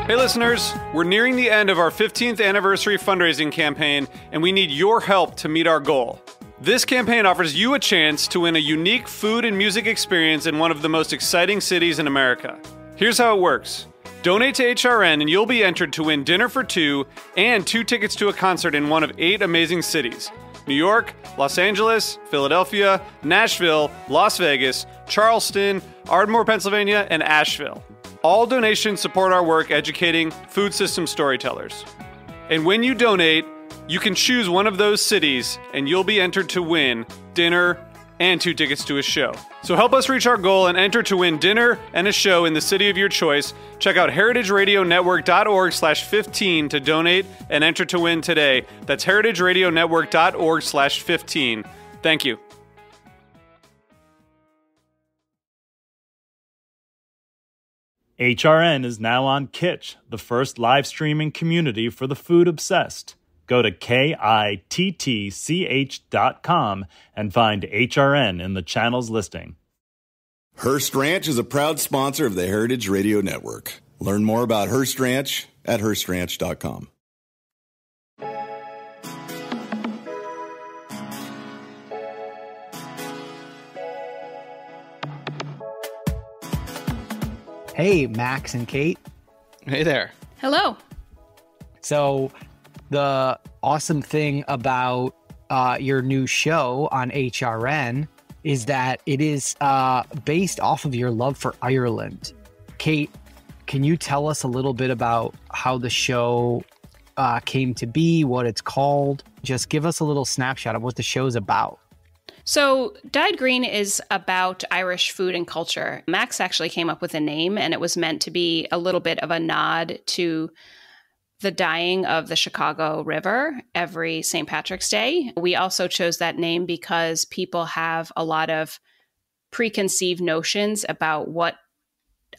Hey listeners, we're nearing the end of our 15th anniversary fundraising campaign, and we need your help to meet our goal. This campaign offers you a chance to win a unique food and music experience in one of the most exciting cities in America. Here's how it works. Donate to HRN and you'll be entered to win dinner for two and 2 tickets to a concert in one of 8 amazing cities: New York, Los Angeles, Philadelphia, Nashville, Las Vegas, Charleston, Ardmore, Pennsylvania, and Asheville. All donations support our work educating food system storytellers. And when you donate, you can choose one of those cities and you'll be entered to win dinner and 2 tickets to a show. So help us reach our goal and enter to win dinner and a show in the city of your choice. Check out heritageradionetwork.org/15 to donate and enter to win today. That's heritageradionetwork.org/15. Thank you. HRN is now on Kitsch, the first live streaming community for the food obsessed. Go to kittch.com and find HRN in the channel's listing. Hearst Ranch is a proud sponsor of the Heritage Radio Network. Learn more about Hearst Ranch at HearstRanch.com. Hey, Max and Kate. Hey there. Hello. So the awesome thing about your new show on HRN is that it is based off of your love for Ireland. Kate, can you tell us a little bit about how the show came to be, what it's called? Just give us a little snapshot of what the show's about. So Dyed Green is about Irish food and culture. Max actually came up with a name, and it was meant to be a little bit of a nod to the dyeing of the Chicago River every St. Patrick's Day. We also chose that name because people have a lot of preconceived notions about what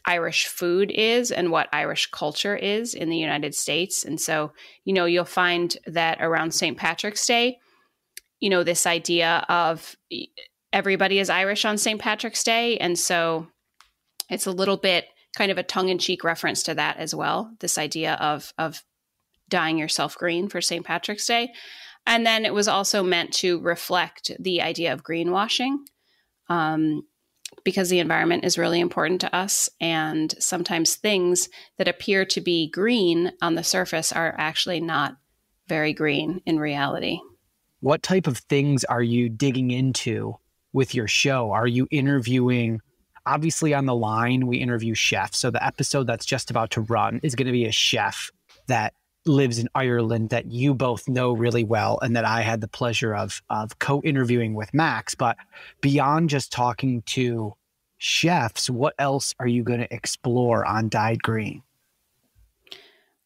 Irish food is and what Irish culture is in the United States. And so, you'll find that around St. Patrick's Day, this idea of everybody is Irish on St. Patrick's Day. And so it's a little bit kind of a tongue-in-cheek reference to that as well, this idea of dyeing yourself green for St. Patrick's Day. And then it was also meant to reflect the idea of greenwashing, because the environment is really important to us. And sometimes things that appear to be green on the surface are actually not very green in reality. What type of things are you digging into with your show? Are you interviewing, obviously on the line, we interview chefs. So the episode that's just about to run is going to be a chef that lives in Ireland that you both know really well and that I had the pleasure of co-interviewing with Max. But beyond just talking to chefs, what else are you going to explore on Dyed Green?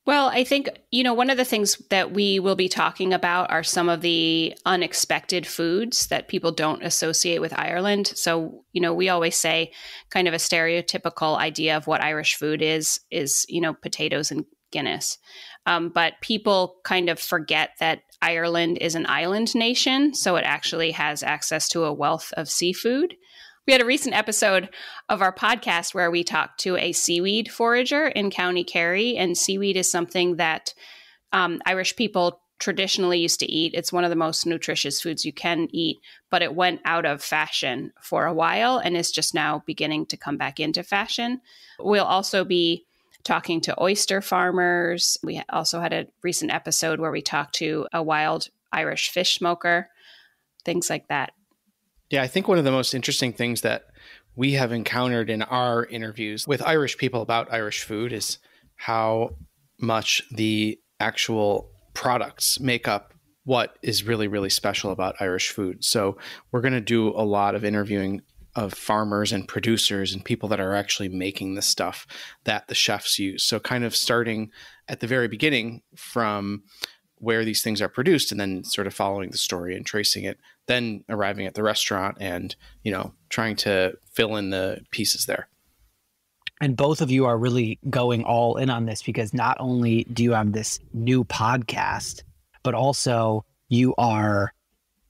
Well, I think, one of the things that we will be talking about are some of the unexpected foods that people don't associate with Ireland. So, we always say kind of a stereotypical idea of what Irish food is, potatoes and Guinness. But people kind of forget that Ireland is an island nation, so it actually has access to a wealth of seafood. We had a recent episode of our podcast where we talked to a seaweed forager in County Kerry, and seaweed is something that Irish people traditionally used to eat. It's one of the most nutritious foods you can eat, but it went out of fashion for a while and is just now beginning to come back into fashion. We'll also be talking to oyster farmers. We also had a recent episode where we talked to a wild Irish fish smoker, things like that. Yeah, I think one of the most interesting things that we have encountered in our interviews with Irish people about Irish food is how much the actual products make up what is really, really special about Irish food. So we're going to do a lot of interviewing of farmers and producers and people that are actually making the stuff that the chefs use. So kind of starting at the very beginning from where these things are produced and then sort of following the story and tracing it, then arriving at the restaurant and, trying to fill in the pieces there. And both of you are really going all in on this because not only do you have this new podcast, but also you are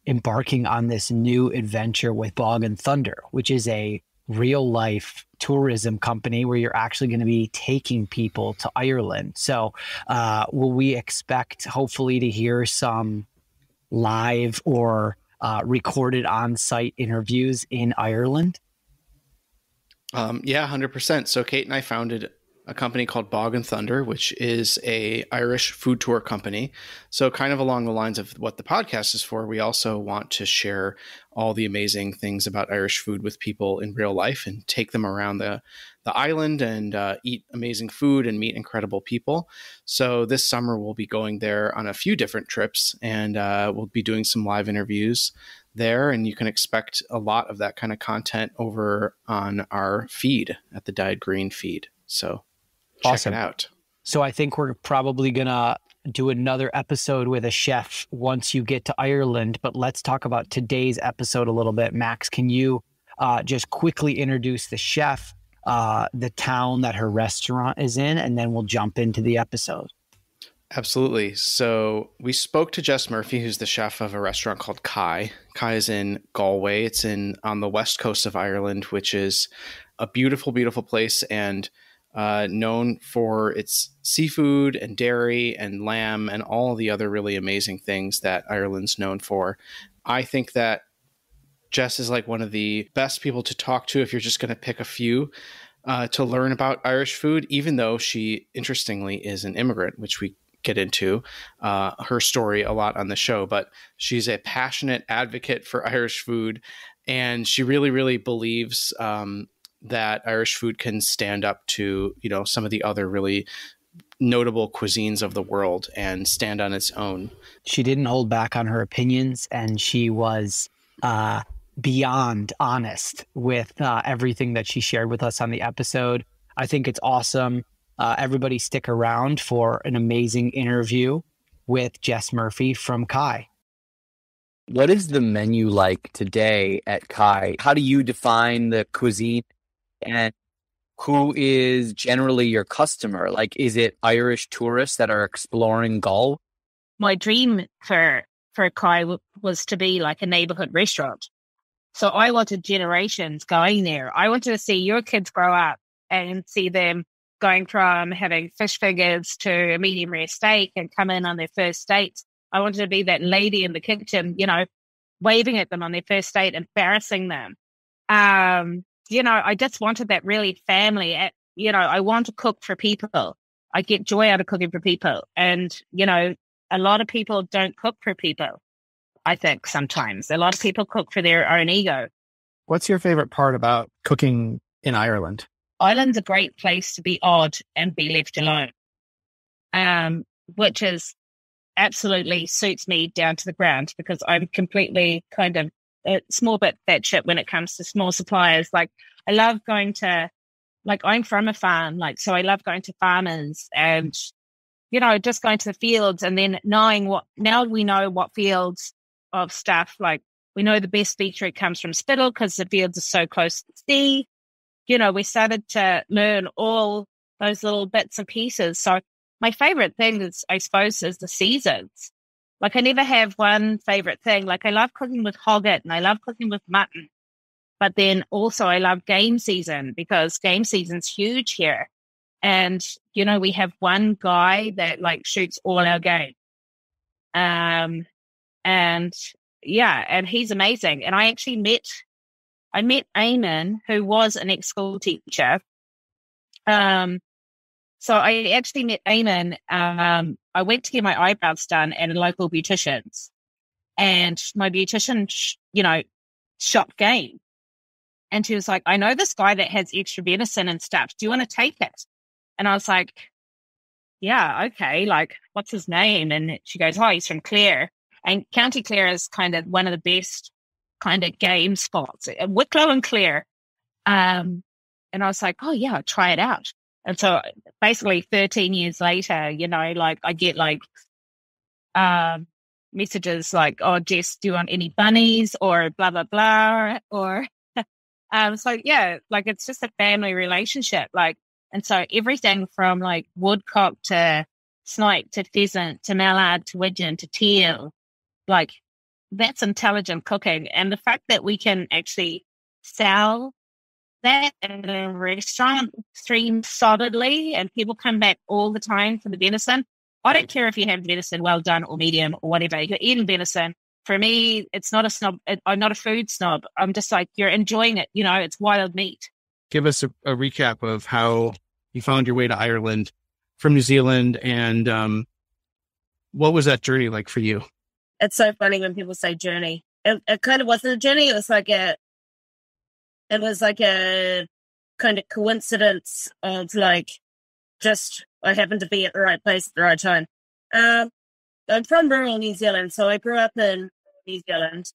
embarking on this new adventure with Bog and Thunder, which is a real life tourism company where you're actually going to be taking people to Ireland. So will we expect hopefully to hear some live or recorded on-site interviews in Ireland? Yeah, 100%. So Kate and I founded a company called Bog and Thunder, which is a Irish food tour company. So kind of along the lines of what the podcast is for, we also want to share all the amazing things about Irish food with people in real life and take them around the island and eat amazing food and meet incredible people. So this summer we'll be going there on a few different trips, and we'll be doing some live interviews there, and you can expect a lot of that kind of content over on our feed at the Dyed Green feed. So Awesome. Check it out. So I think we're probably going to do another episode with a chef once you get to Ireland, but let's talk about today's episode a little bit. Max, can you just quickly introduce the chef, the town that her restaurant is in, and then we'll jump into the episode. Absolutely. So we spoke to Jess Murphy, who's the chef of a restaurant called Kai. Kai is in Galway. It's on the west coast of Ireland, which is a beautiful, beautiful place, and known for its seafood and dairy and lamb and all the other really amazing things that Ireland's known for. I think that Jess is like one of the best people to talk to if you're just going to pick a few to learn about Irish food, even though she, interestingly, is an immigrant, which we get into her story a lot on the show. But she's a passionate advocate for Irish food, and she really, really believes that Irish food can stand up to, some of the other really notable cuisines of the world and stand on its own. She didn't hold back on her opinions, and she was beyond honest with everything that she shared with us on the episode. I think it's awesome. Everybody stick around for an amazing interview with Jess Murphy from Kai. What is the menu like today at Kai? How do you define the cuisine? And who is generally your customer? Like, is it Irish tourists that are exploring Galway? My dream for Kai was to be like a neighborhood restaurant. So I wanted generations going there. I wanted to see your kids grow up and see them going from having fish fingers to a medium rare steak and come in on their first dates. I wanted to be that lady in the kitchen, waving at them on their first date, embarrassing them. I just wanted that really family. I want to cook for people. I get joy out of cooking for people. And, a lot of people don't cook for people. I think sometimes a lot of people cook for their own ego. What's your favorite part about cooking in Ireland? Ireland's a great place to be odd and be left alone, which is absolutely suits me down to the ground because I'm completely kind of a small bit that shit when it comes to small suppliers. Like I love going to, I'm from a farm, so I love going to farmers and, just going to the fields and then now we know what fields of stuff, we know the best beetroot comes from Spittle because the fields are so close to the sea. We started to learn all those little bits and pieces. So my favorite thing is, I suppose, is the seasons. I never have one favorite thing. I love cooking with hogget and I love cooking with mutton. But then also I love game season because game season's huge here. And, we have one guy that shoots all our game. And he's amazing. And I actually met Eamon, who was an ex-school teacher. So I actually met Eamon. I went to get my eyebrows done at a local beautician's, and my beautician, shot game. And she was like, I know this guy that has extra venison and stuff. Do you want to take it? And I was like, yeah, okay. What's his name? And she goes, oh, he's from Clare. And County Clare is kind of one of the best kind of game spots, Wicklow and Clare. And I was like, oh yeah, try it out. And so basically 13 years later, I get messages like, oh, Jess, do you want any bunnies or blah, blah, blah. Or so yeah, it's just a family relationship. And so everything from woodcock to snipe to pheasant to mallard to widgeon to teal, that's intelligent cooking. And the fact that we can actually sell that in a restaurant streamed solidly and people come back all the time for the venison. I don't care if you have venison well done or medium or whatever. You're eating venison. For me, it's not a snob. I'm not a food snob. I'm just like, you're enjoying it. It's wild meat. Give us a recap of how you found your way to Ireland from New Zealand, and what was that journey like for you? It's so funny when people say journey. It kind of wasn't a journey. It was like a kind of coincidence of like, just I happened to be at the right place at the right time. I'm from rural New Zealand, so I grew up in New Zealand.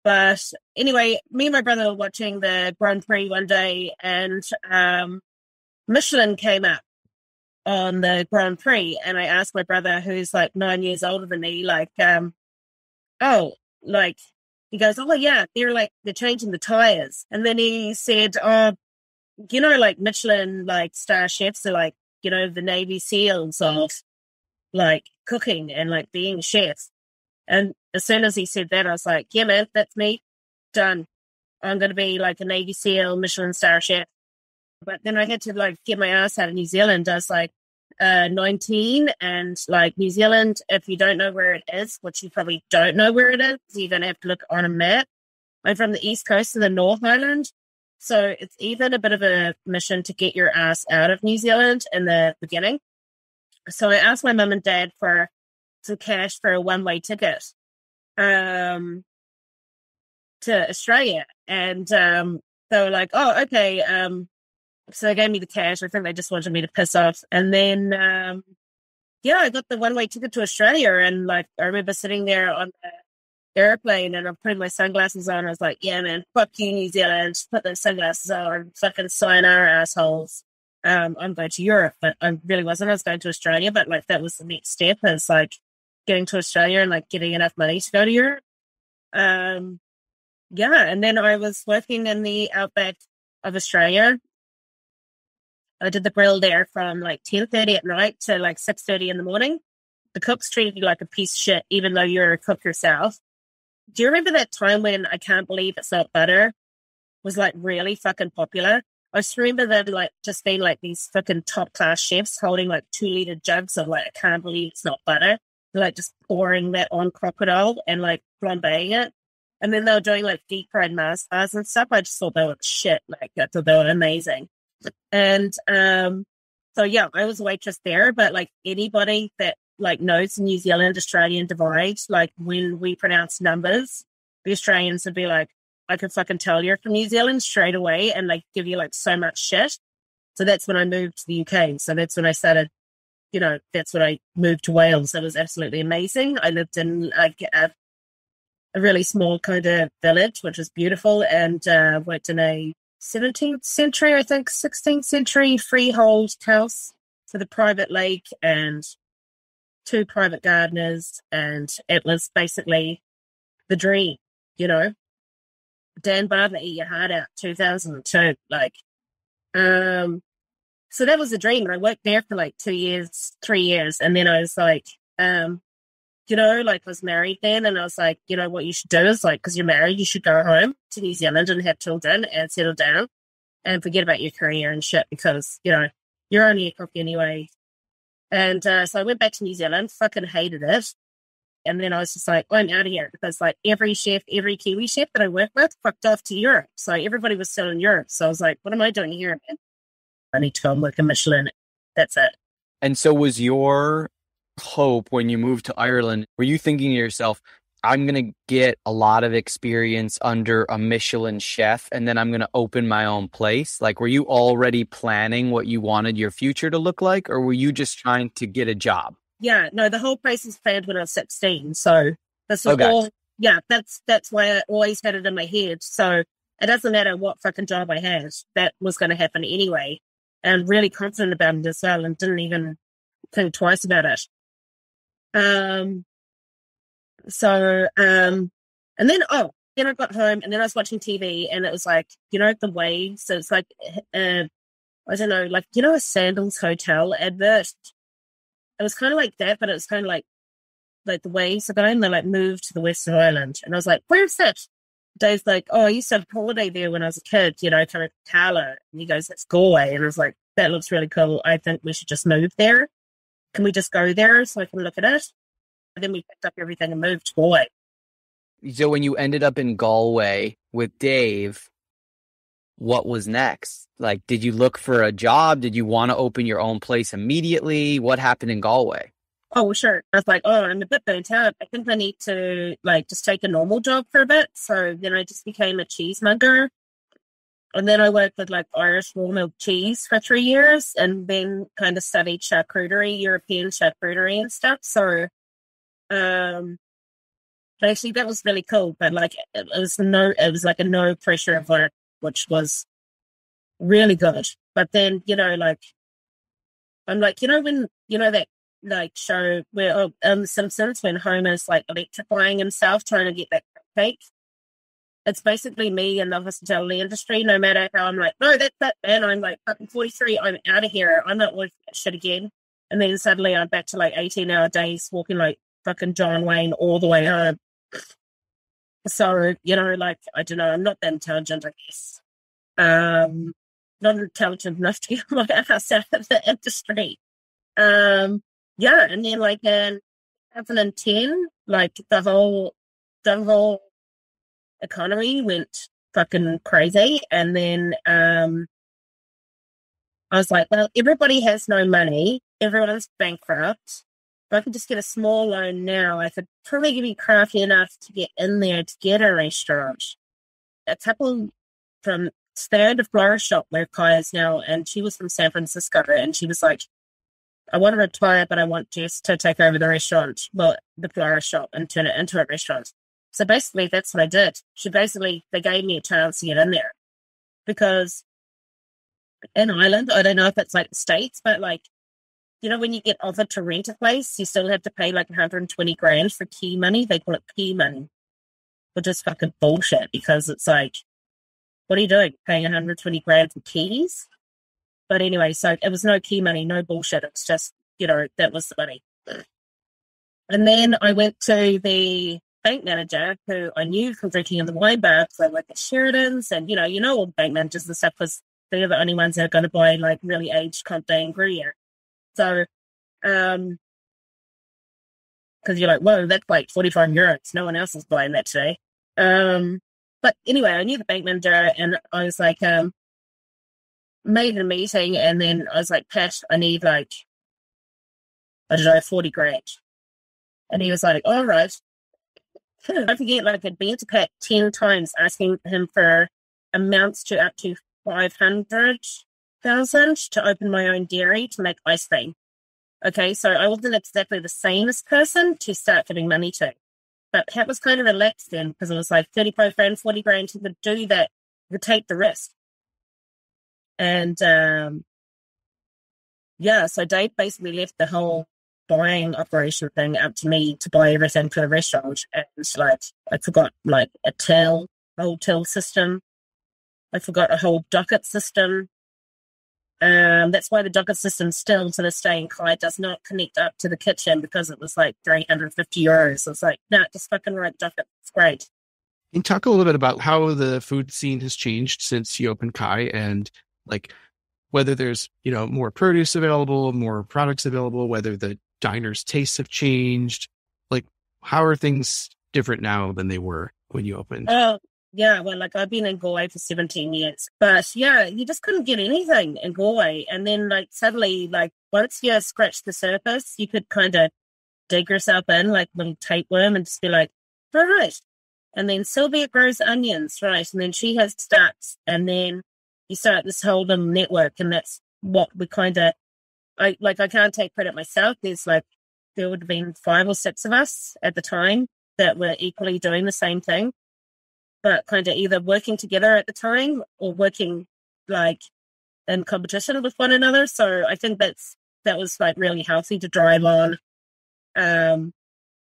But anyway, me and my brother were watching the Grand Prix one day, and Michelin came up on the Grand Prix, and I asked my brother, who's like 9 years older than me, like, he goes, oh yeah, they're changing the tires. And then he said, like Michelin, like star chefs are like, the Navy SEALs of like cooking and like being chefs. And as soon as he said that, I was like, yeah, man, that's me. Done. I'm going to be like a Navy SEAL, Michelin star chef. But then I had to like get my ass out of New Zealand. I was like 19, and like New Zealand, if you don't know where it is, which you probably don't know where it is, you're going to have to look on a map. I'm from the East Coast of the North Island. So it's even a bit of a mission to get your ass out of New Zealand in the beginning. So I asked my mum and dad for some cash for a one-way ticket to Australia. And they were like, oh, okay. So they gave me the cash. I think they just wanted me to piss off. And then, I got the one-way ticket to Australia. And like, I remember sitting there on the airplane and I'm putting my sunglasses on. I was like, yeah, man, fuck you, New Zealand. Put those sunglasses on. Fucking sayonara, assholes. I'm going to Europe, but I really wasn't. I was going to Australia, but like that was the next step, is like getting to Australia and like getting enough money to go to Europe. And then I was working in the outback of Australia. I did the grill there from like 10:30 at night to like 6:30 in the morning. The cooks treated you like a piece of shit, even though you're a cook yourself. Do you remember that time when I Can't Believe It's Not Butter was like really fucking popular? I just remember that like just being like these fucking top class chefs holding like 2-liter jugs of like, I Can't Believe It's Not Butter. They're like just pouring that on crocodile and like flambeing it. And then they were doing like deep fried Mars bars and stuff. I just thought they were shit. Like I thought they were amazing. And I was a waitress there, but like anybody that like knows the New Zealand Australian divide, like when we pronounce numbers, the Australians would be like, I can fucking tell you're from New Zealand straight away, and like give you like so much shit. So that's when I moved to the UK. So that's when I started, that's when I moved to Wales. It was absolutely amazing. I lived in like a really small kind of village, which was beautiful, and worked in a 17th century, I think 16th century freehold house with a private lake and 2 private gardeners. And it was basically the dream, Dan Barber, Eat Your Heart Out, 2002. So that was a dream. And I worked there for like 2 years, 3 years. And then I was like, I was married then. And I was like, what you should do is like, because you're married, you should go home to New Zealand and have children and settle down and forget about your career and shit, because, you're only a cook anyway. And so I went back to New Zealand, fucking hated it. And then I was just like, I'm out of here, because like every Kiwi chef that I worked with fucked off to Europe. So everybody was still in Europe. So I was like, what am I doing here, man? I need to go and work in Michelin. That's it. And so was your hope when you moved to Ireland, were you thinking to yourself, I'm going to get a lot of experience under a Michelin chef and then I'm going to open my own place? Like, were you already planning what you wanted your future to look like, or were you just trying to get a job? Yeah, no, the whole place was planned when I was 16. So this was all, that's why I always had it in my head. So it doesn't matter what fucking job I had, that was going to happen anyway. And really confident about it as well, and didn't even think twice about it. And then I got home, and then I was watching TV, and it was like, the waves. So it's like, I don't know, like, a Sandals Hotel advert. It was kind of like that, but it was kind of like the waves are going, they like moved to the Western Island. And I was like, where's that? Dave's like, oh, I used to have a holiday there when I was a kid, you know, kind of Carla. And he goes, that's Galway. And I was like, that looks really cool. I think we should just move there. Can we just go there so I can look at it? And then we picked up everything and moved to Galway. So when you ended up in Galway with Dave, what was next? Like, did you look for a job? Did you want to open your own place immediately? What happened in Galway? Oh, well, sure. I was like, oh, I'm a bit burnt out. I think I need to like just take a normal job for a bit. So then I just became a cheesemonger. And then I worked with like Irish raw milk cheese for 3 years and then kind of studied charcuterie, European charcuterie and stuff. So actually that was really cool. But like it was like a no pressure environment, which was really good. But then, you know, like I'm like, you know, when you know that like show where The Simpsons when Homer's like electrifying himself trying to get that cake. It's basically me in the hospitality industry. No matter how I'm like, no, that's that, man. I'm like fucking 43. I'm out of here. I'm not working that shit again. And then suddenly I'm back to like 18-hour days walking like fucking John Wayne all the way home. So, you know, like, I don't know. I'm not that intelligent, I guess. Not intelligent enough to get my ass out of the industry. Yeah, and then like in 2010, like the whole economy went fucking crazy, and then I was like, well, everybody has no money, everyone's bankrupt. If I could just get a small loan now, I could probably be crafty enough to get in there to get a restaurant. A couple from they owned a florist shop where Kai is now, and she was from San Francisco, and she was like, I want to retire, but I want Jess to take over the restaurant, well, the florist shop, and turn it into a restaurant. So basically, that's what I did. They gave me a chance to get in there. Because in Ireland, I don't know if it's like the States, but like, you know, when you get offered to rent a place, you still have to pay like 120 grand for key money. They call it key money, which is fucking bullshit because it's like, what are you doing? Paying 120 grand for keys? But anyway, so it was no key money, no bullshit. It's just, you know, that was the money. And then I went to the bank manager who I knew from drinking in the wine bar because I worked at Sheridan's, and, you know, all the bank managers and stuff because they're the only ones that are going to buy like really aged Comte Gruyere. So, because you're like, whoa, that's like 45 euros. No one else is buying that today. But anyway, I knew the bank manager, and I was like, made a meeting, and then I was like, Pat, I need like, I don't know, 40 grand. And he was like, all right. I forget, like, I'd been to Pat 10 times asking him for amounts to up to 500,000 to open my own dairy to make ice cream. Okay, so I wasn't exactly the sanest person to start giving money to. But Pat was kind of relaxed then because it was like 35 grand, 40 grand, he could do that, he could take the risk. And yeah, so Dave basically left the whole buying operation thing up to me to buy everything for the restaurant. And like, I forgot like a whole till system. I forgot a whole docket system. That's why the docket system still to this day in Kai does not connect up to the kitchen because it was like 350 euros. It's like, no, just fucking write docket. It's great. Can you talk a little bit about how the food scene has changed since you opened Kai, and like whether there's, you know, more produce available, more products available, whether the diners' tastes have changed? Like, how are things different now than they were when you opened? Oh, yeah. Well, like I've been in Galway for 17 years, but yeah, you just couldn't get anything in Galway. And then like suddenly, like once you scratch the surface, you could kind of dig yourself in like a little tapeworm and just be like, all right. And then Sylvia grows onions, right? And then she has starts, and then you start this whole little network, and that's what we kind of, I can't take credit myself. There would have been 5 or 6 of us at the time that were equally doing the same thing, but kind of either working together at the time or working like in competition with one another. So I think that was like really healthy to drive on.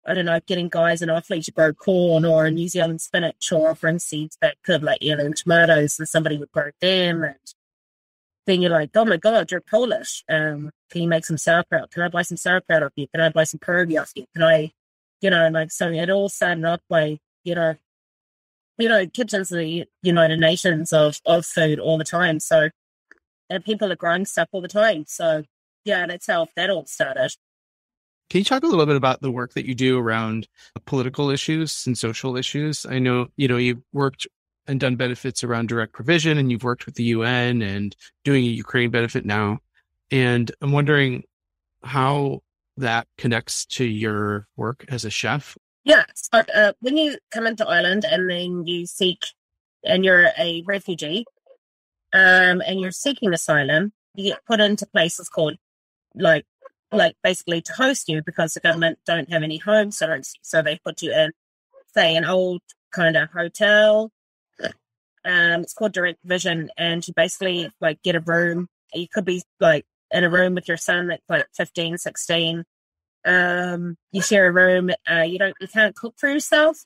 I don't know, getting guys and athletes to grow corn or New Zealand spinach or offering seeds that could like heirloom tomatoes, and somebody would grow them. And then you're like, oh my God, you're Polish. Can you make some sauerkraut? Can I buy some sauerkraut off you? Can I buy some pierogi off you? Can I, you know, like, so it all started off by, you know, kitchens are the United Nations of food all the time. So, and people are growing stuff all the time. So, yeah, that's how that all started. Can you talk a little bit about the work that you do around political issues and social issues? I know, you've worked and done benefits around direct provision, and you've worked with the UN and doing a Ukraine benefit now. And I'm wondering how that connects to your work as a chef. Yeah. So, when you come into Ireland and then you and you're a refugee, and you're seeking asylum, you get put into places called like basically to host you, because the government don't have any homes, so they put you in, say, an old kind of hotel. It's called direct provision, and you basically get a room. You could be in a room with your son that's 15, 16. You share a room. You can't cook for yourself.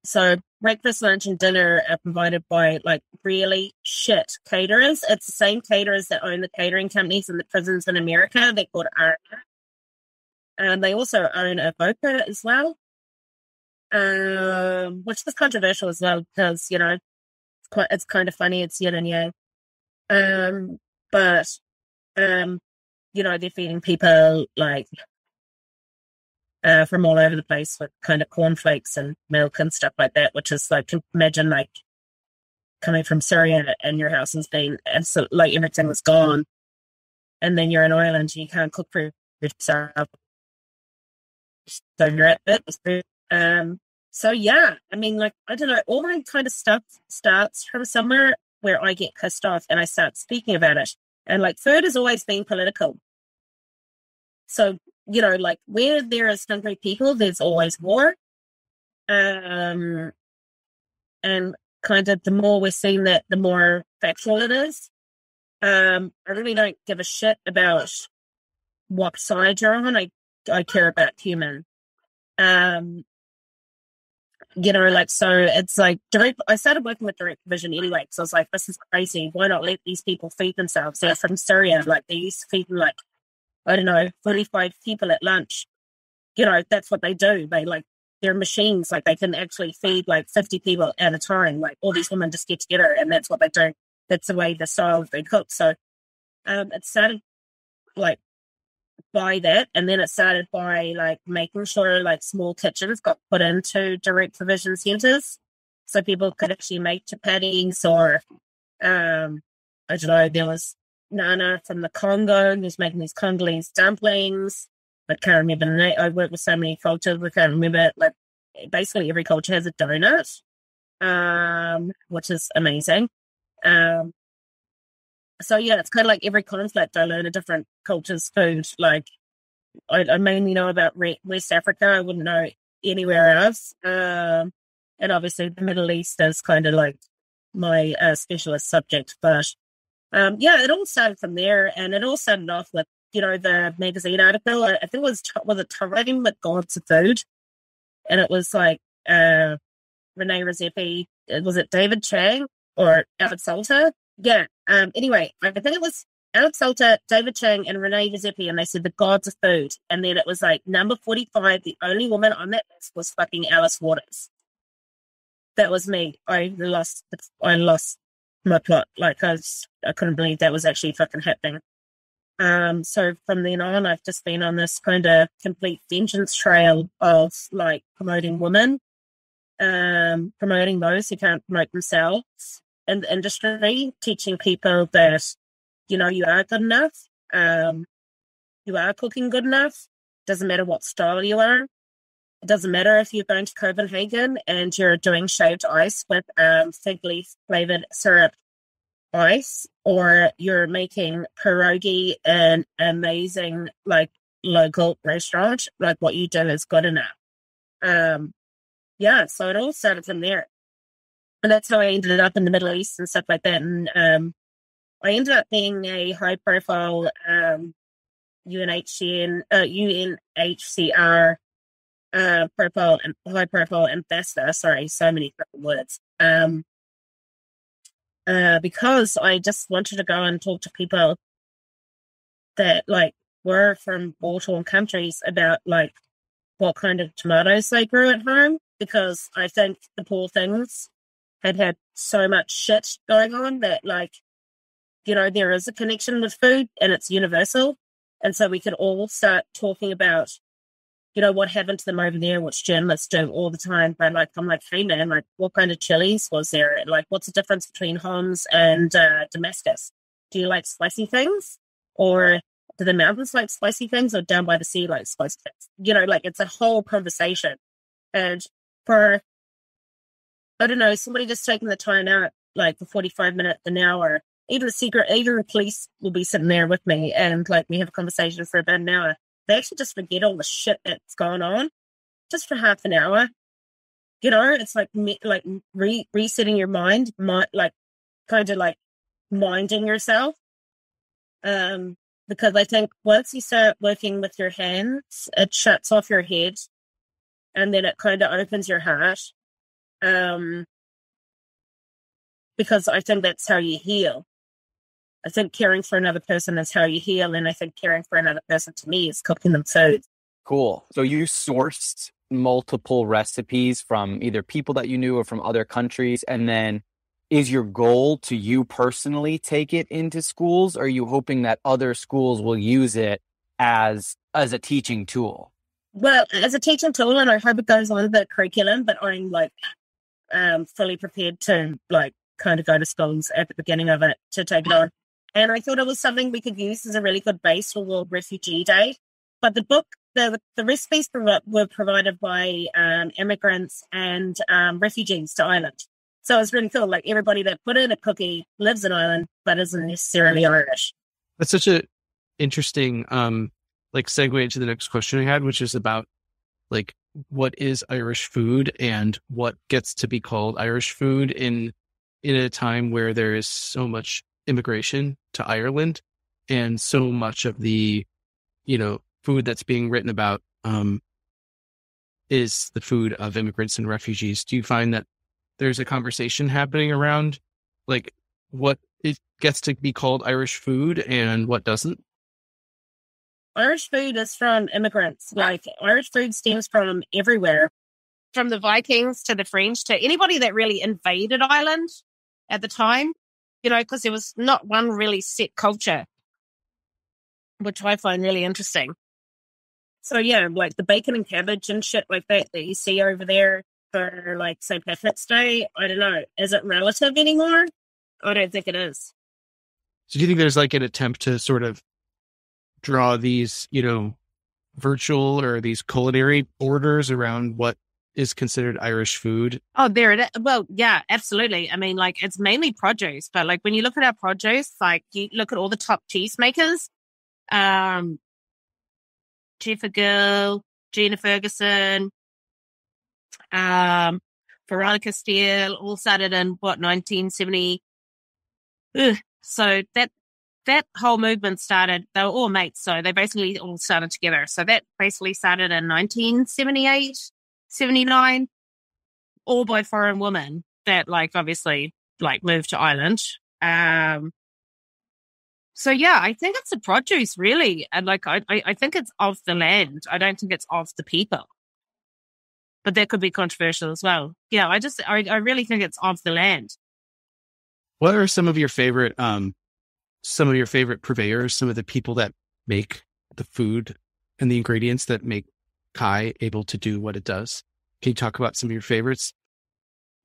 So breakfast, lunch, and dinner are provided by really shit caterers. It's the same caterers that own the catering companies in the prisons in America. They're called Arna. And they also own a Boca as well, which is controversial as well, because it's kind of funny. It's yin and yang. But they're feeding people from all over the place with kind of cornflakes and milk and stuff like that, which is imagine coming from Syria and your house has been, and so everything was gone, and then you're in Ireland and you can't cook for yourself, so you're at it. So yeah, I mean, I don't know, all my kind of stuff starts from somewhere where I get pissed off and I start speaking about it, and food has always been political. So where there is hungry people, there's always war. And kind of the more we're seeing that, the more factual it is. I really don't give a shit about what side you're on. I care about human. So it's direct. I started working with direct provision anyway, so I was this is crazy. Why not let these people feed themselves? They're from Syria. They used to feed them I don't know, 45 people at lunch. That's what they do. They're machines. They can actually feed 50 people at a time. All these women just get together and that's what they do. That's the way the style they cook. So it started by that, and then it started by making sure small kitchens got put into direct provision centres so people could actually make chapatis, or I don't know, there was Nana from the Congo who's making these Congolese dumplings. I can't remember the name. I work with so many cultures, I can't remember it. Basically every culture has a donut, which is amazing. So yeah, it's kind of every conflict I learn a different culture's food. I mainly know about West Africa. I wouldn't know anywhere else. And obviously the Middle East is kind of my specialist subject, but yeah, it all started from there, and it all started off with, the magazine article. I think it was it Time with Gods of Food? And it was Renee Redzepi, was it David Chang or Alex Salter? Yeah. Anyway, I think it was Alex Salter, David Chang, and Renee Redzepi, and they said the gods of food. And then it was number 45, the only woman on that list was fucking Alice Waters. That was me. I lost my plot. I couldn't believe that was actually fucking happening. So from then on, I've just been on this kind of complete vengeance trail of promoting women, promoting those who can't promote themselves in the industry, teaching people that, you are good enough. You are cooking good enough. Doesn't matter what style you are. It doesn't matter if you're going to Copenhagen and you're doing shaved ice with fig leaf flavored syrup ice, or you're making pierogi in an amazing local restaurant. What you do is good enough. Yeah, so it all started from there, and that's how I ended up in the Middle East and stuff like that. And I ended up being a high profile UNHCR high profile ambassador. Sorry, so many words. Because I just wanted to go and talk to people that were from war-torn countries about what kind of tomatoes they grew at home. because I think the poor things had so much shit going on that, like, you know, there is a connection with food and it's universal. And so we could all start talking about, you know, what happened to them over there, which journalists do all the time. But like, I'm like, hey man, like, what kind of chilies was there? Like, what's the difference between Homs and Damascus? Do you like spicy things? Or do the mountains like spicy things, or down by the sea like spicy things? You know, like, it's a whole conversation. And for, I don't know, somebody just taking the time out, like for 45 minutes, an hour, even the police will be sitting there with me, and like we have a conversation for about an hour. They actually just forget all the shit that's going on just for half an hour. You know, it's like resetting your mind, like kind of like minding yourself. Because I think once you start working with your hands, it shuts off your head, and then it kind of opens your heart. Because I think that's how you heal. I think caring for another person is how you heal, and I think caring for another person to me is cooking them food. Cool. So you sourced multiple recipes from either people that you knew or from other countries, and then is your goal to you personally take it into schools, or are you hoping that other schools will use it as a teaching tool? Well, as a teaching tool, and I hope it goes on the curriculum, but I'm like fully prepared to like kind of go to schools at the beginning of it to take it on. And I thought it was something we could use as a really good base for World Refugee Day. But the book, the recipes were provided by immigrants and refugees to Ireland. So it's really cool. Like, everybody that put in a cookie lives in Ireland, but isn't necessarily Irish. That's such a interesting like segue into the next question I had, which is about like, what is Irish food and what gets to be called Irish food in a time where there is so much immigration to Ireland, and so much of the, you know, food that's being written about is the food of immigrants and refugees. Do you find that there's a conversation happening around like what it gets to be called Irish food and what doesn't? Irish food is from immigrants. Like, Irish food stems from everywhere, from the Vikings to the French to anybody that really invaded Ireland at the time, you know, because there was not one really set culture, which I find really interesting. So yeah, like the bacon and cabbage and shit like that you see over there for like St. Patrick's Day, I don't know, is it relative anymore? I don't think it is. So do you think there's like an attempt to sort of draw these, you know, virtual or these culinary borders around what is considered Irish food? Oh, there it is. Well, yeah, absolutely. I mean, like, it's mainly produce, but like when you look at our produce, like you look at all the top cheese makers, Jeff Gill, Gina Ferguson, Veronica Steele, all started in 1970. So that whole movement started, they were all mates, so they basically all started together. So that basically started in 1978, 79, all by foreign women that like obviously like moved to Ireland. So yeah, I think it's the produce really. And like, I think it's of the land. I don't think it's of the people, but that could be controversial as well. Yeah. I really think it's of the land. What are some of your favorite purveyors, some of the people that make the food and the ingredients that make Kai able to do what it does? Can you talk about some of your favorites?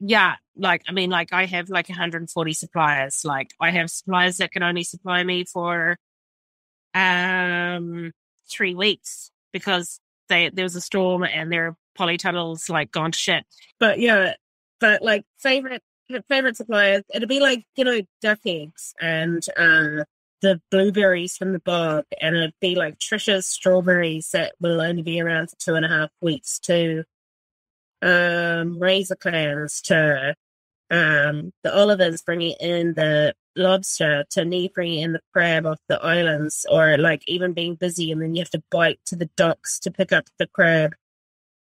Yeah, like, I mean, like I have like 140 suppliers. Like I have suppliers that can only supply me for 3 weeks because there was a storm and their polytunnels like gone to shit. But yeah, but like favorite suppliers, it'd be like, you know, duck eggs and the blueberries from the bog, and it'd be like Trisha's strawberries that will only be around for 2.5 weeks to razor clams to the Olivers bringing in the lobster to me bringing in the crab off the islands, or like even being busy and then you have to bike to the docks to pick up the crab,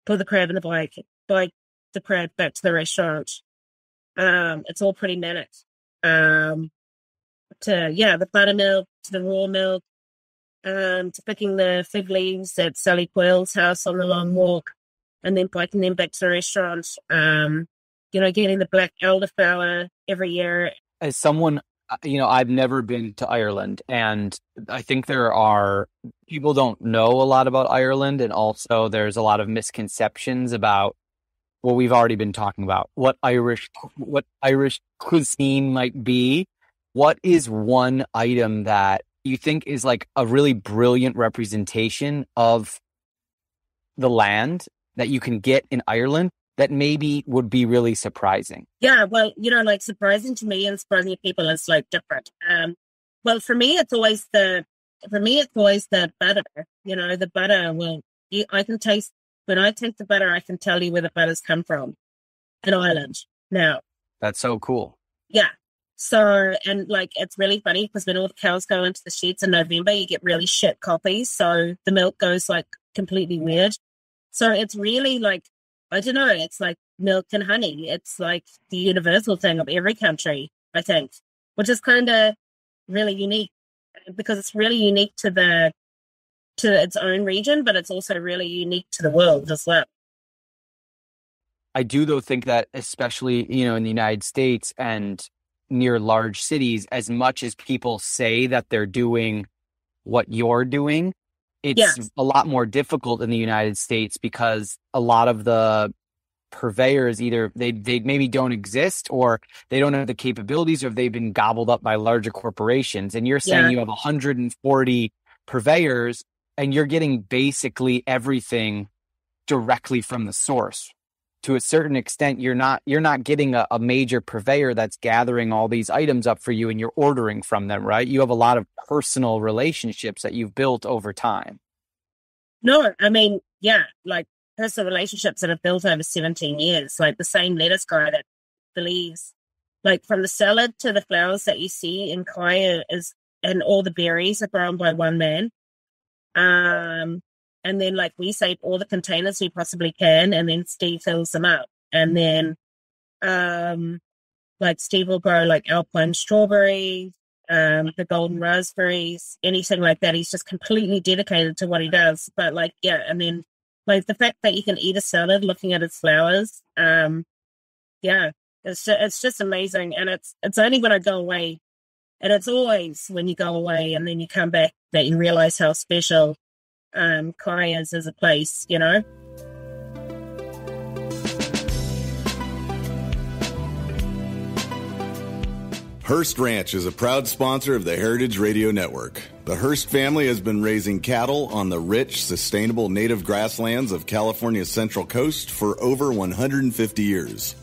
put the crab in the bike the crab back to the restaurant. It's all pretty manic. To the buttermilk, to the raw milk, to picking the fig leaves at Sally Quayle's house on the long walk. and then biking them back to the restaurant. Getting the black elderflower every year. As someone, I've never been to Ireland, and I think people don't know a lot about Ireland, and also there's a lot of misconceptions about what we've already been talking about, what Irish cuisine might be. What is one item that you think is like a really brilliant representation of the land that you can get in Ireland that maybe would be really surprising? Yeah, well, like surprising to me and surprising to people is like different. Well, for me, it's always the butter. The butter. I can taste, when I taste the butter, I can tell you where the butter's come from in Ireland. Now, that's so cool. Yeah. So, and like, it's really funny because when all the cows go into the sheds in November, you get really shit copies. So the milk goes like completely weird. So it's really like, I don't know, it's like milk and honey. It's like the universal thing of every country, I think, which is kind of really unique because it's really unique to its own region, but it's also really unique to the world as well. I do, though, think that especially, in the United States and near large cities, as much as people say that they're doing what you're doing, it's a lot more difficult in the United States because a lot of the purveyors either they maybe don't exist or they don't have the capabilities or they've been gobbled up by larger corporations. And you're saying you have 140 purveyors and you're getting basically everything directly from the source. To a certain extent, you're not getting a major purveyor that's gathering all these items up for you and you're ordering from them, right? You have a lot of personal relationships that you've built over time. No, I mean, like personal relationships that have built over 17 years, like the same lettuce guy that believes, like from the salad to the flowers that you see in Kai and all the berries are grown by one man. And then, like, we save all the containers we possibly can, and then Steve fills them up. And then, like, Steve will grow, like, alpine strawberries, the golden raspberries, anything like that. He's just completely dedicated to what he does. But, like, and then, like, the fact that you can eat a salad looking at its flowers, it's just amazing. And it's only when I go away, and it's always when you go away and then you come back that you realize how special Kai is as a place, Hearst Ranch is a proud sponsor of the Heritage Radio Network. The Hearst family has been raising cattle on the rich, sustainable native grasslands of California's Central Coast for over 150 years.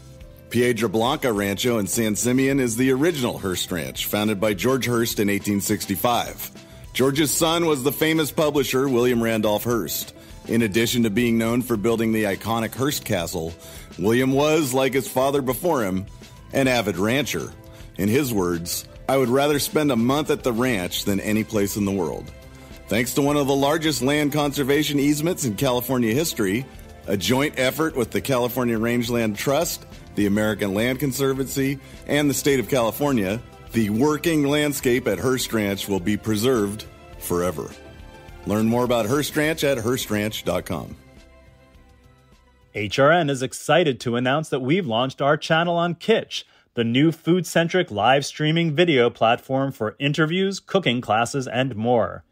Piedra Blanca Rancho in San Simeon is the original Hearst Ranch, founded by George Hearst in 1865. George's son was the famous publisher William Randolph Hearst. In addition to being known for building the iconic Hearst Castle, William was, like his father before him, an avid rancher. In his words, "I would rather spend a month at the ranch than any place in the world." Thanks to one of the largest land conservation easements in California history, a joint effort with the California Rangeland Trust, the American Land Conservancy, and the state of California, the working landscape at Hearst Ranch will be preserved forever. Learn more about Hearst Ranch at HearstRanch.com. HRN is excited to announce that we've launched our channel on Kitsch, the new food-centric live streaming video platform for interviews, cooking classes, and more.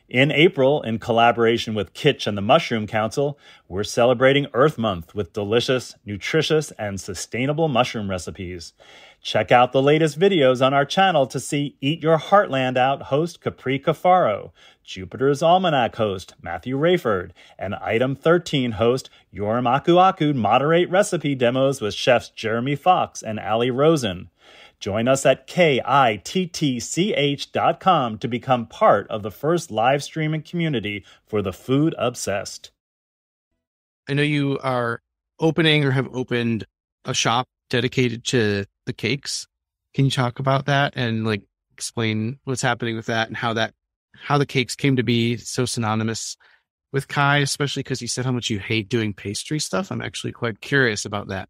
In April, in collaboration with Kitsch and the Mushroom Council, we're celebrating Earth Month with delicious, nutritious, and sustainable mushroom recipes. Check out the latest videos on our channel to see Eat Your Heartland Out host Capri Cafaro, Jupiter's Almanac host Matthew Rayford, and Item 13 host Yoram Aku Aku moderate recipe demos with chefs Jeremy Fox and Ali Rosen. Join us at kittch.com to become part of the first live streaming community for the food obsessed. I know you are opening or have opened a shop dedicated to the cakes. Can you talk about that and like explain what's happening with that and how the cakes came to be so synonymous with Kai, especially because you said how much you hate doing pastry stuff? I'm actually quite curious about that.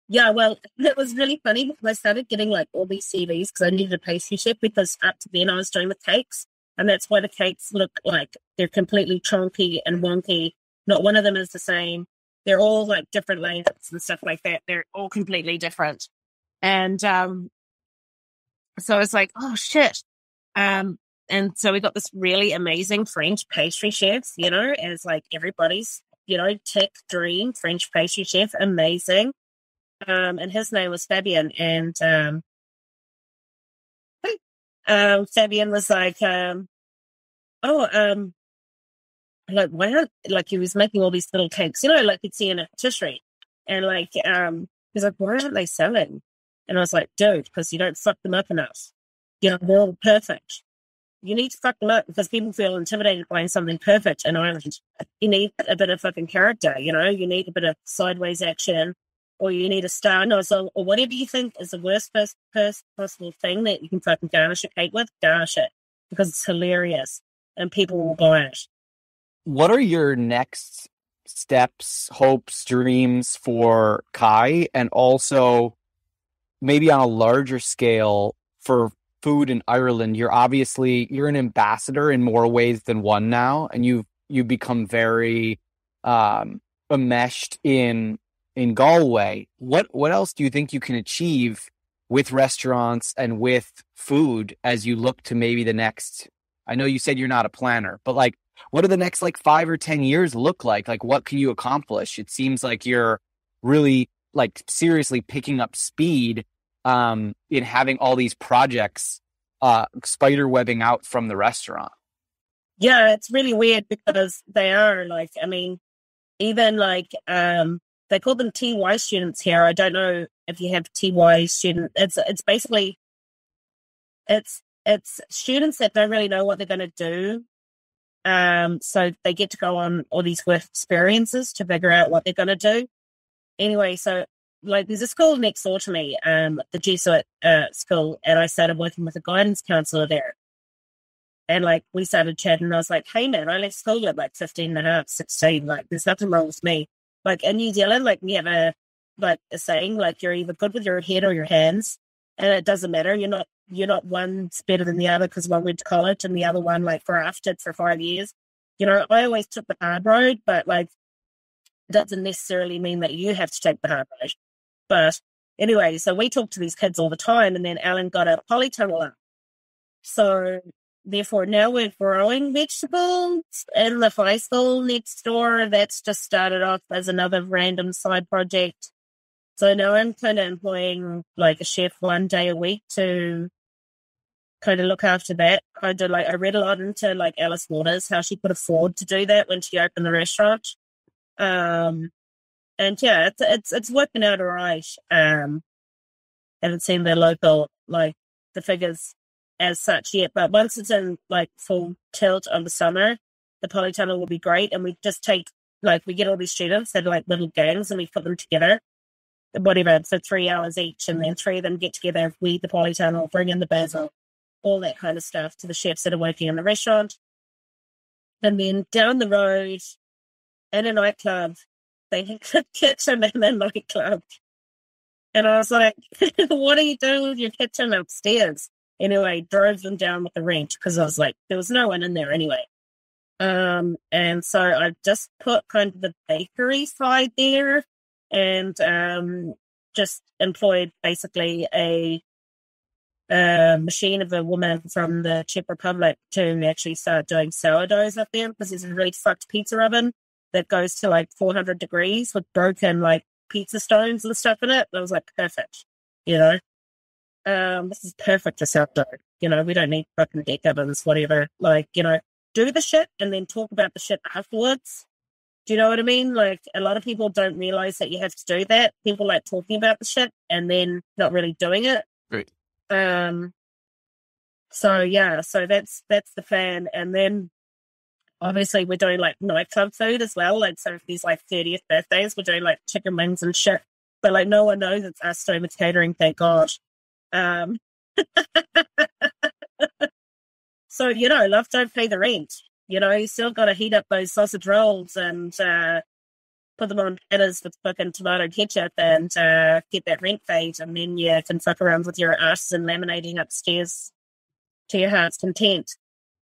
Yeah, well, it was really funny because I started getting like all these CVs because I needed a pastry chef because up to then I was doing the cakes, and that's why the cakes look like they're completely chunky and wonky. Not one of them is the same. they're all like different layouts and stuff like that. They're all completely different. And so it's like, oh shit. And so we got this really amazing French pastry chef, you know, as like everybody's, you know, tech dream French pastry chef, amazing. And his name was Fabian. And Fabian was like, like, why aren't, like, he was making all these little cakes, you know, like you'd see in a patisserie. And like, he's like, why aren't they selling? And I was like, dude, because you don't fuck them up enough. You know, they're all perfect. You need to fuck them up because people feel intimidated by something perfect in Ireland. You need a bit of fucking character, you know, you need a bit of sideways action, or you need a star, no, so, or whatever you think is the worst possible thing that you can fucking garnish a cake with, garnish it, because it's hilarious and people will buy it. What are your next steps, hopes, dreams for Kai, and also maybe on a larger scale for food in Ireland? You're an ambassador in more ways than one now, and you've become very enmeshed in Galway. What else do you think you can achieve with restaurants and with food as you look to maybe the next? I know you said you're not a planner, but like, what do the next like 5 or 10 years look like? Like, what can you accomplish? It seems like you're really like seriously picking up speed in having all these projects spider webbing out from the restaurant. Yeah, it's really weird because they are like, I mean, even like they call them TY students here. I don't know if you have TY students. It's basically it's students that don't really know what they're going to do. So they get to go on all these work experiences to figure out what they're going to do. Anyway, so like there's a school next door to me, the Jesuit school, and I started working with a guidance counselor there. And like we started chatting, and I was like, hey man, I left school at like 15 and a half, 16. Like there's nothing wrong with me. Like in New Zealand, like we have a saying, like you're either good with your head or your hands. And it doesn't matter. You're not one's better than the other because one went to college and the other one like grafted for 5 years. You know, I always took the hard road, but like it doesn't necessarily mean that you have to take the hard road. But anyway, so we talk to these kids all the time, and then Alan got a polytunnel up. So therefore now we're growing vegetables in the high school next door. That's just started off as another random side project. So now I'm kind of employing like a chef 1 day a week to kind of look after that. I read a lot into like Alice Waters, how she could afford to do that when she opened the restaurant. And yeah, it's working out all right. Haven't seen the local, like the figures as such yet, but once it's in like full tilt on the summer, the polytunnel will be great. And we just take, like, we get all these students that are like little gangs and we put them together, whatever, for 3 hours each, and then 3 of them get together, weed the polytunnel, bring in the basil, all that kind of stuff to the chefs that are working in the restaurant. And then down the road in a nightclub, they have a kitchen in a nightclub. And I was like, what are you doing with your kitchen upstairs? Anyway, drove them down with the wrench because I was like, there was no one in there anyway. And so I just put kind of the bakery side there, and just employed basically a machine of a woman from the Czech Republic to actually start doing sourdoughs up there, because there's a really fucked pizza oven that goes to like 400 degrees with broken like pizza stones and stuff in it. I was like, perfect, you know. This is perfect for sourdough. You know, we don't need fucking deck ovens, whatever. Like, you know, do the shit and then talk about the shit afterwards. Do you know what I mean? Like, a lot of people don't realize that you have to do that. People like talking about the shit and then not really doing it. Right. So yeah, so that's the plan. And then obviously we're doing like nightclub food as well. Like, so if these like 30th birthdays, we're doing like chicken wings and shit. But like no one knows it's us doing the catering, thank God. So, you know, love don't pay the rent. You know, you still got to heat up those sausage rolls and put them on platters with fucking tomato ketchup and get that rent paid. And then you can fuck around with your artisan laminating upstairs to your heart's content.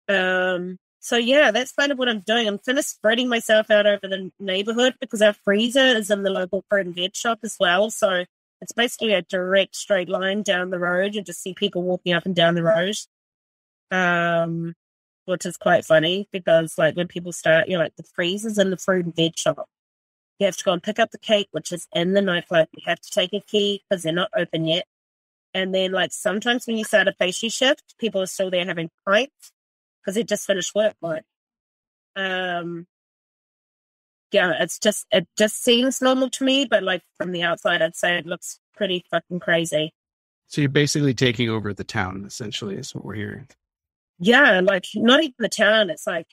So So yeah, that's kind of what I'm doing. I'm kind of spreading myself out over the neighborhood because our freezer is in the local fruit and veg shop as well. So it's basically a direct straight line down the road. You just see people walking up and down the road. Which is quite funny because like when people start, like the freezer's in the fruit and veg shop. You have to go and pick up the cake, which is in the nightclub. You have to take a key because they're not open yet. And then like sometimes when you start a pastry shift, people are still there having pints because they just finished work. Like, yeah, it just seems normal to me, but like from the outside, I'd say it looks pretty fucking crazy. So you're basically taking over the town, essentially, is what we're hearing. Yeah, like not even the town. It's like,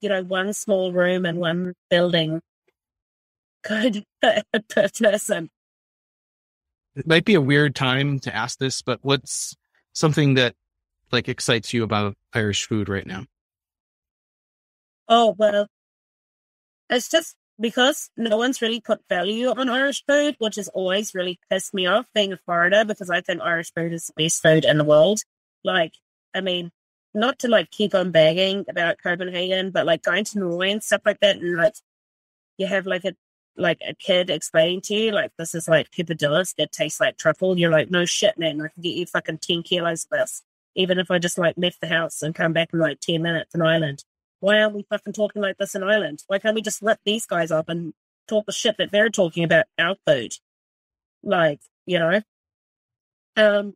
one small room and one building. Good person. It might be a weird time to ask this, but what's something that like excites you about Irish food right now? Oh, well, it's just because no one's really put value on Irish food, which has always really pissed me off being in Florida because I think Irish food is the best food in the world. Like, I mean, not to like keep on bagging about Copenhagen, but like going to Norway and stuff like that, and like you have like a kid explaining to you like this is like pepperdellis that tastes like truffle. You're like, no shit, man, I can get you fucking 10 kilos of this, even if I just like left the house and come back in like 10 minutes in Ireland. Why aren't we fucking talking like this in Ireland? Why can't we just rip these guys up and talk the shit that they're talking about our food? Like,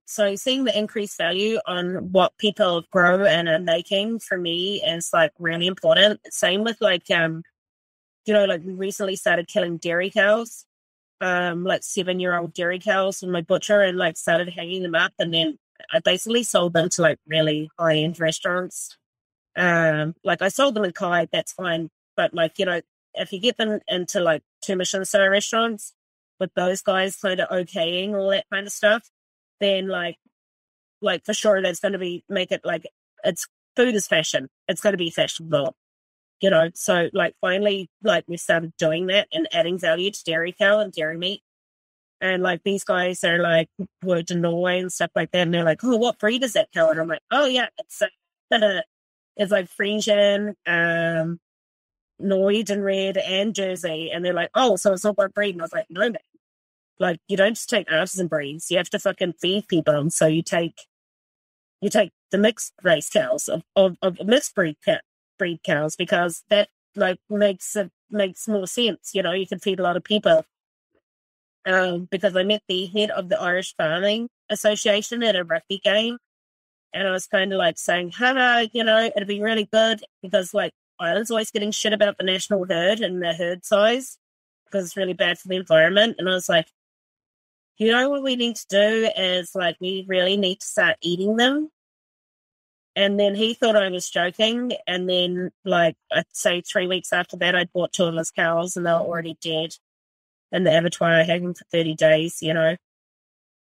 so seeing the increased value on what people grow and are making for me is like really important. Same with like, like we recently started killing dairy cows, like 7-year-old dairy cows from my butcher and like started hanging them up. And then I basically sold them to like really high-end restaurants. Like I sold them in Kai, that's fine. But like, if you get them into like 2 Michelin star restaurants with those guys kind of okaying all that kind of stuff, then like for sure that's going to make it like it's food is fashion. It's going to be fashionable, so like finally like we started doing that and adding value to dairy cow and dairy meat. And like these guys are like worked in Norway and stuff like that. And they're like, oh, what breed is that cow? And I'm like, oh yeah, it's like Friesian, Norwegian red and Jersey. And they're like, oh, so it's not one breed. And I was like, no, man. Like, you don't just take artisan breeds. You have to fucking feed people. And so you take the mixed race cows of mixed breed cows because that like makes more sense. You can feed a lot of people. Because I met the head of the Irish Farming Association at a rugby game, and I was kind of like saying, it'd be really good because like Ireland's always getting shit about the national herd and the herd size because it's really bad for the environment. And I was like, what we need to do is like we really need to start eating them. And then he thought I was joking. And then like I'd say 3 weeks after that, I'd bought 2 of his cows and they were already dead in the abattoir. I had them for 30 days,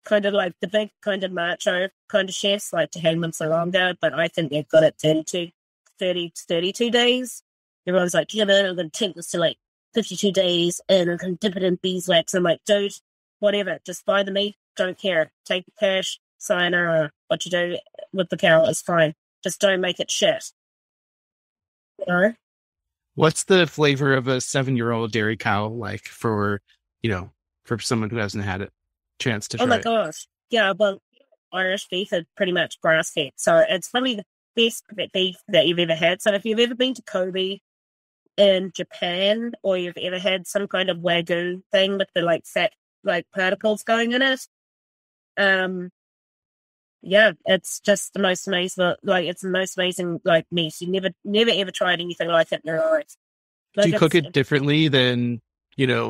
kind of like the big kind of macho kind of chefs like to hang them for longer, but I think they're good at 30 to 32 days. Everyone's like, I'm going to take this to like 52 days and I'm going to dip it in beeswax. I'm like, dude, whatever, just buy the meat, don't care. Take the cash, sayonara. What you do with the cow is fine. Just don't make it shit. What's the flavor of a 7-year-old dairy cow like for someone who hasn't had a chance to try it? Oh my gosh. Yeah, well, Irish beef is pretty much grass-fed. So it's probably the best beef that you've ever had. So if you've ever been to Kobe in Japan or you've ever had some kind of Wagyu thing with the like fat like particles going in it, yeah, it's just the most amazing, like it's the most amazing like meat. You never ever tried anything like it in your life. Like, do you cook it differently than,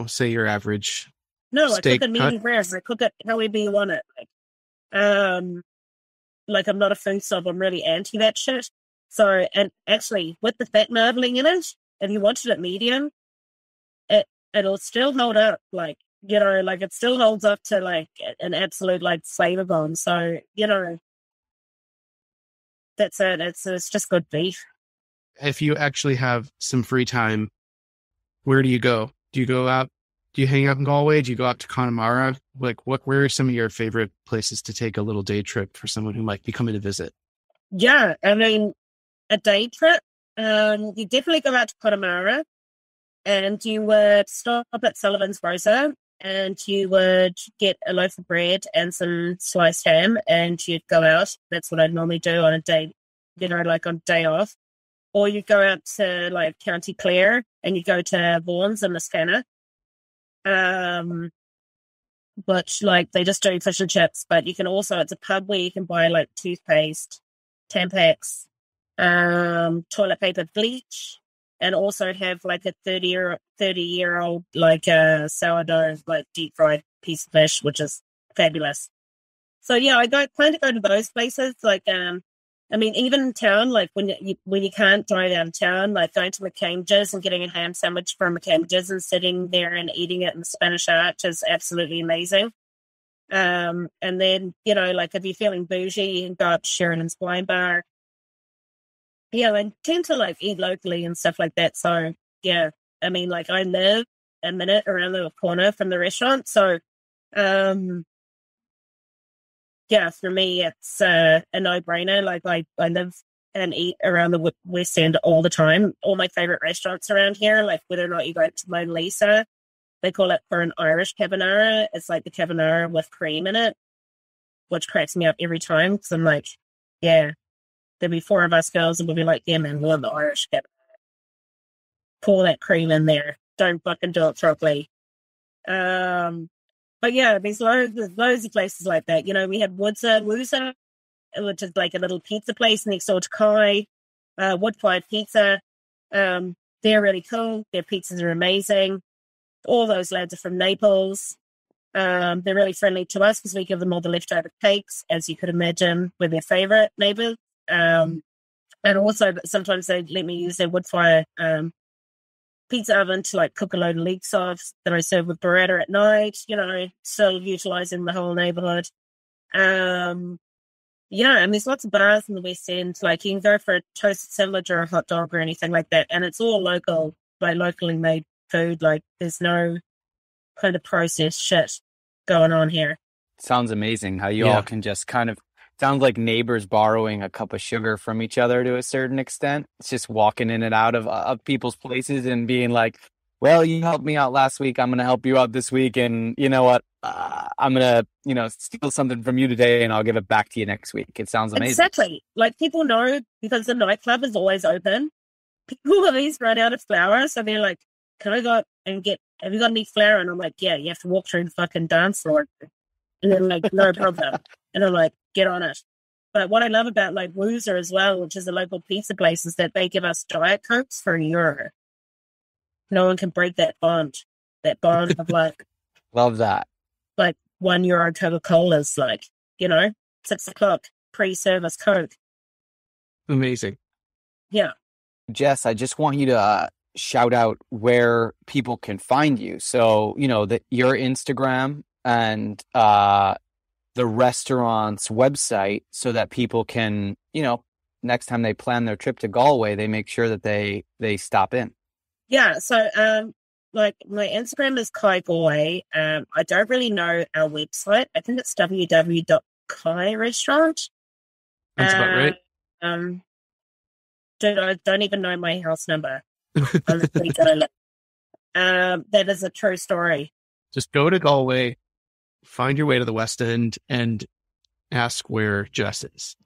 say your average steak I cook it medium rare. I cook it however you want it. Like I'm not a food snob. I'm really anti that shit. So, and actually with the fat marbling in it, if you wanted it medium, it'll still hold up. Like, like it still holds up to like an absolute like flavor bomb. So, that's it. It's just good beef. If you actually have some free time, where do you go? Do you go out? Do you hang out in Galway? Do you go out to Connemara? Like, where are some of your favorite places to take a little day trip for someone who might be coming to visit? Yeah, I mean, a day trip You definitely go out to Connemara, and you would stop at Sullivan's Grocer, and you would get a loaf of bread and some sliced ham, and you'd go out. That's what I'd normally do on a day, like on day off. Or you'd go out to like County Clare, and you'd go to Vaughan's and Liscannor. But like they just do fish and chips, but you can also, it's a pub where you can buy like toothpaste, Tampax, toilet paper, bleach, and also have like a 30-year-old like sourdough, like deep fried piece of fish, which is fabulous. So yeah, I plan to go to those places. Like, I mean, even in town, like when you can't drive downtown, like going to McCambridge's and getting a ham sandwich from McCambridge's and sitting there and eating it in the Spanish Arch is absolutely amazing. And then, you know, like if you're feeling bougie, you can go up to Sheridan's Wine Bar. Yeah, I tend to like eat locally and stuff like that. So yeah, I mean, like I live a minute around the corner from the restaurant. So, yeah, for me, it's a no-brainer. Like I live and eat around the West End all the time. All my favorite restaurants around here, like whether or not you go to Mona Lisa, they call it for an Irish carbonara. It's like the carbonara with cream in it, which cracks me up every time because I'm like, yeah, there'll be 4 of us girls and we'll be like, yeah, man, we love the Irish carbonara. Pour that cream in there. Don't fucking do it properly. But yeah, there's loads of places like that. You know, we have Wooza, which is like a little pizza place next door to Kai. Wood-fired pizza. They're really cool. Their pizzas are amazing. All those lads are from Naples. They're really friendly to us because we give them all the leftover cakes, as you could imagine, we're their favourite neighbours. And also, sometimes they let me use their wood-fire pizza oven to like cook a load of leg softs that I serve with burrata at night, you know, still utilising the whole neighbourhood. Yeah, and there's lots of bars in the West End. Like you can go for a toasted sandwich or a hot dog or anything like that. And it's all local, like locally made food. Like there's no kind of processed shit going on here. Sounds amazing how you all can just kind of, sounds like neighbors borrowing a cup of sugar from each other to a certain extent. It's just walking in and out of people's places and being like, well, you helped me out last week. I'm going to help you out this week. And you know what? I'm going to, you know, steal something from you today and I'll give it back to you next week. It sounds amazing. Exactly. Like people know because the nightclub is always open. People always run out of flour. So they're like, can I go and have you got any flour? And I'm like, yeah, you have to walk through the fucking dance floor. And they're like, no problem. And I'm like, get on it. But what I love about like Woozer as well, which is a local pizza place, is that they give us Diet Cokes for €1. No one can break that bond. That bond of like, love that. Like €1 Coca-Cola's like, you know, 6 o'clock pre-service Coke. Amazing. Yeah. Jess, I just want you to shout out where people can find you. So, you know, your Instagram and the restaurant's website so that people can, you know, next time they plan their trip to Galway, they make sure that they stop in. Yeah. So, like my Instagram is Kai Galway. I don't really know our website. I think it's www.kairestaurant. That's about right. Dude, I don't even know my house number. Honestly, that is a true story. Just go to Galway, find your way to the West End, and ask where Jess is.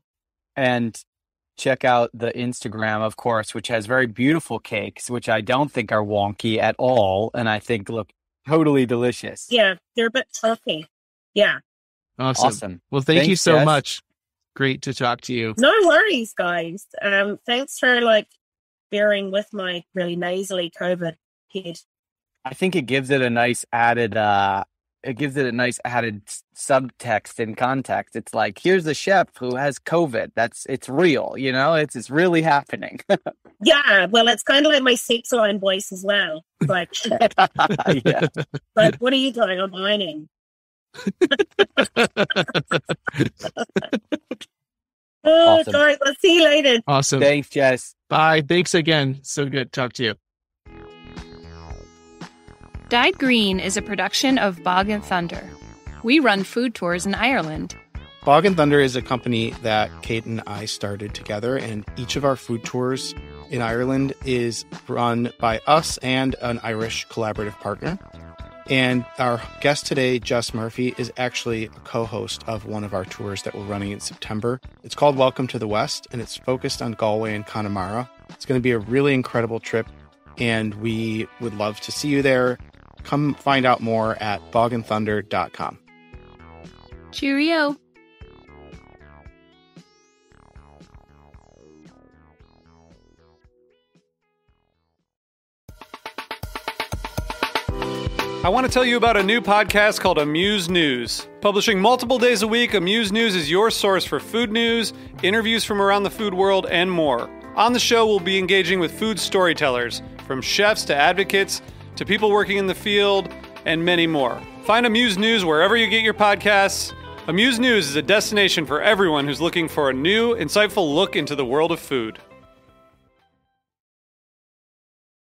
And check out the Instagram, of course, which has very beautiful cakes, which I don't think are wonky at all, and I think look totally delicious. Yeah, they're a bit fluffy. Yeah. Awesome. Well, thank you so much. Great to talk to you. No worries, guys. Thanks for like bearing with my really nasally COVID head. I think it gives it a nice added subtext and context. It's like, here's a chef who has COVID. It's real, you know, it's really happening. Yeah. Well, it's kind of like my sex line voice as well. Like, yeah. Like, what are you doing? I'm mining. Awesome. Guys, I'll see you later. Awesome. Thanks, Jess. Bye. Thanks again. So good to talk to you. Dyed Green is a production of Bog and Thunder. We run food tours in Ireland. Bog and Thunder is a company that Kate and I started together, and each of our food tours in Ireland is run by us and an Irish collaborative partner. And our guest today, Jess Murphy, is actually a co-host of one of our tours that we're running in September. It's called Welcome to the West, and it's focused on Galway and Connemara. It's going to be a really incredible trip, and we would love to see you there. Come find out more at bogandthunder.com. Cheerio. I want to tell you about a new podcast called Amuse News. Publishing multiple days a week, Amuse News is your source for food news, interviews from around the food world, and more. On the show, we'll be engaging with food storytellers, from chefs to advocates to people working in the field, and many more. Find Amuse News wherever you get your podcasts. Amuse News is a destination for everyone who's looking for a new, insightful look into the world of food.